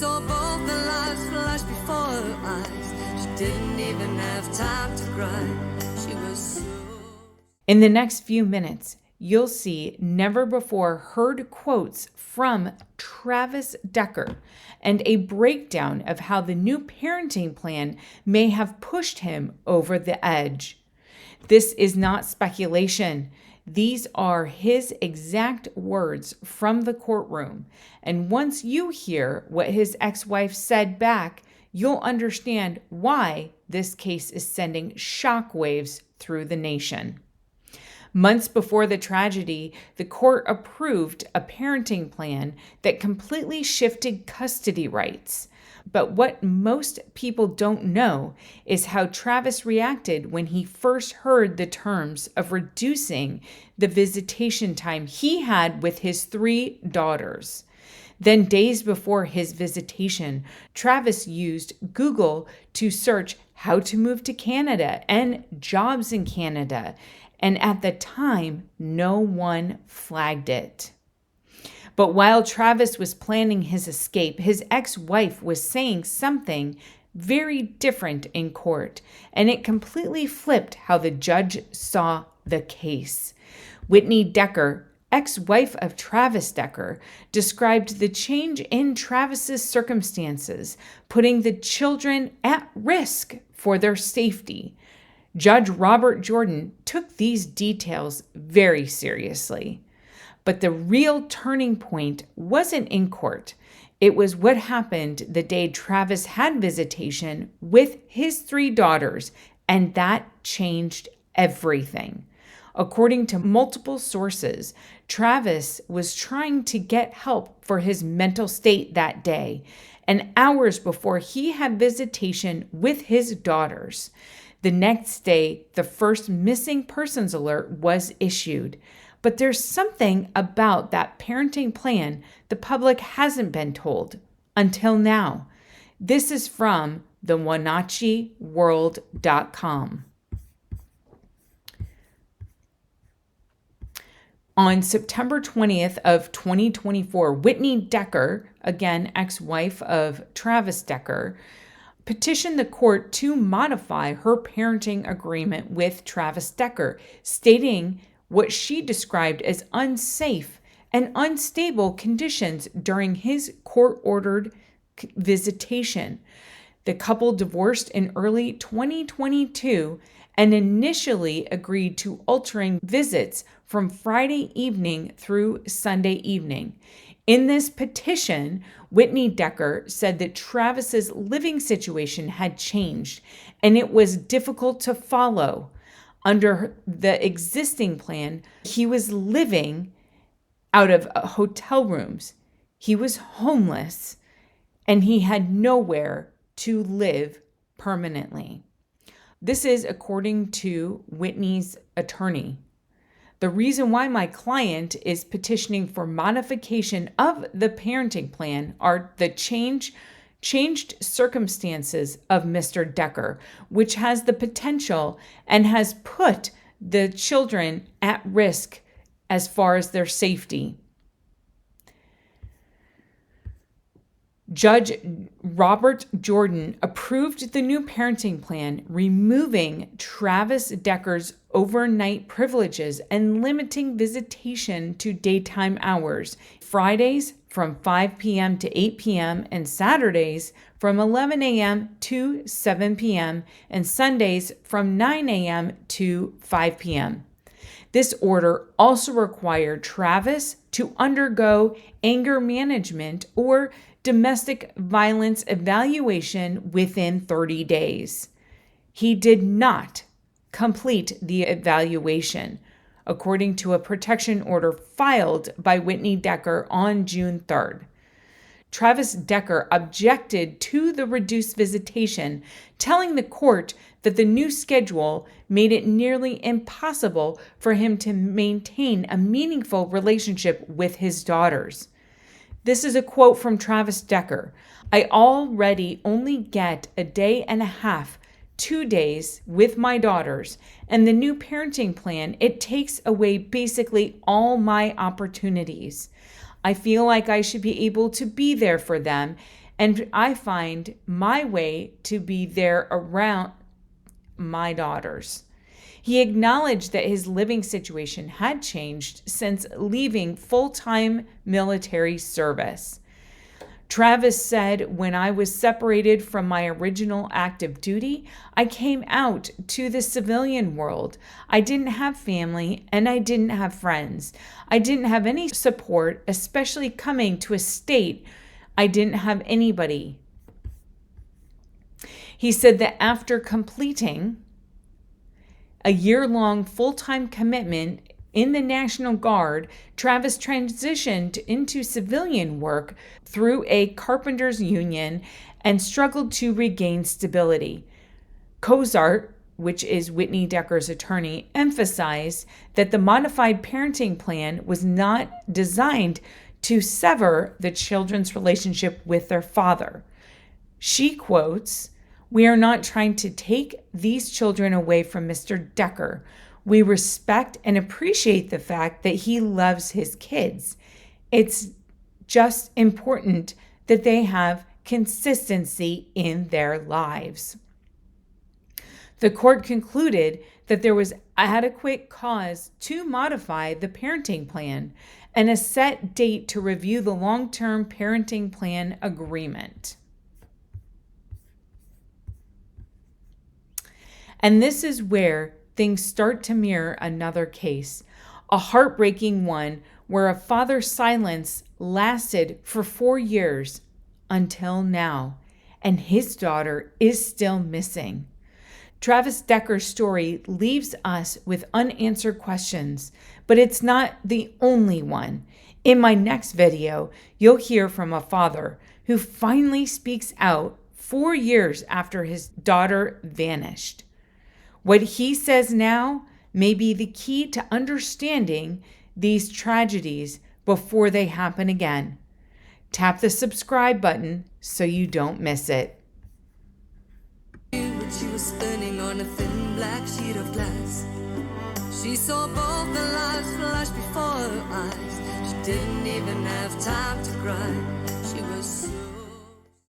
Saw both the lights flash before her eyes. She didn't even have time to cry. She was so... In the next few minutes, you'll see never before heard quotes from Travis Decker and a breakdown of how the new parenting plan may have pushed him over the edge. This is not speculation. These are his exact words from the courtroom. And once you hear what his ex-wife said back, you'll understand why this case is sending shockwaves through the nation. Months before the tragedy, the court approved a parenting plan that completely shifted custody rights. But what most people don't know is how Travis reacted when he first heard the terms of reducing the visitation time he had with his 3 daughters. Then, days before his visitation, Travis used Google to search how to move to Canada and jobs in Canada. And at the time, no one flagged it. But while Travis was planning his escape, his ex-wife was saying something very different in court, and it completely flipped how the judge saw the case. Whitney Decker, ex-wife of Travis Decker, described the change in Travis's circumstances, putting the children at risk for their safety. Judge Robert Jordan took these details very seriously. But the real turning point wasn't in court. It was what happened the day Travis had visitation with his 3 daughters, and that changed everything. According to multiple sources, Travis was trying to get help for his mental state that day, and hours before he had visitation with his daughters. The next day, the first missing persons alert was issued. But there's something about that parenting plan the public hasn't been told until now. This is from the WenatcheeWorld.com. On September 20th of 2024, Whitney Decker, again ex-wife of Travis Decker, petitioned the court to modify her parenting agreement with Travis Decker, stating what she described as unsafe and unstable conditions during his court-ordered visitation. The couple divorced in early 2022 and initially agreed to altering visits from Friday evening through Sunday evening. In this petition, Whitney Decker said that Travis's living situation had changed and it was difficult to follow. Under the existing plan, he was living out of hotel rooms. He was homeless and he had nowhere to live permanently. This is according to Whitney's attorney. The reason why my client is petitioning for modification of the parenting plan are the changed circumstances of Mr. Decker, which has the potential and has put the children at risk as far as their safety. Judge Robert Jordan approved the new parenting plan, removing Travis Decker's overnight privileges and limiting visitation to daytime hours, Fridays from 5 p.m. to 8 p.m. and Saturdays from 11 a.m. to 7 p.m. and Sundays from 9 a.m. to 5 p.m. This order also required Travis to undergo anger management or domestic violence evaluation within 30 days. He did not complete the evaluation, according to a protection order filed by Whitney Decker on June 3rd. Travis Decker objected to the reduced visitation, telling the court that the new schedule made it nearly impossible for him to maintain a meaningful relationship with his daughters. This is a quote from Travis Decker. "I already only get a day and a half, 2 days with my daughters, and the new parenting plan, it takes away basically all my opportunities. I feel like I should be able to be there for them and I find my way to be there around my daughters. He acknowledged that his living situation had changed since leaving full-time military service. Travis said, "When I was separated from my original active duty, I came out to the civilian world. I didn't have family and I didn't have friends. I didn't have any support, especially coming to a state I didn't have anybody." He said that after completing a year-long full-time commitment in the National Guard, Travis transitioned into civilian work through a carpenters union and struggled to regain stability. Cozart, which is Whitney Decker's attorney, emphasized that the modified parenting plan was not designed to sever the children's relationship with their father. She quotes, "We are not trying to take these children away from Mr. Decker. We respect and appreciate the fact that he loves his kids. It's just important that they have consistency in their lives." The court concluded that there was adequate cause to modify the parenting plan and a set date to review the long-term parenting plan agreement. And this is where things start to mirror another case, a heartbreaking one where a father's silence lasted for 4 years until now, and his daughter is still missing. Travis Decker's story leaves us with unanswered questions, but it's not the only one. In my next video, you'll hear from a father who finally speaks out 4 years after his daughter vanished. What he says now may be the key to understanding these tragedies before they happen again. Tap the subscribe button so you don't miss it. She was spinning on a thin black sheet of glass. She saw both the lights flash before her eyes. She didn't even have time to cry.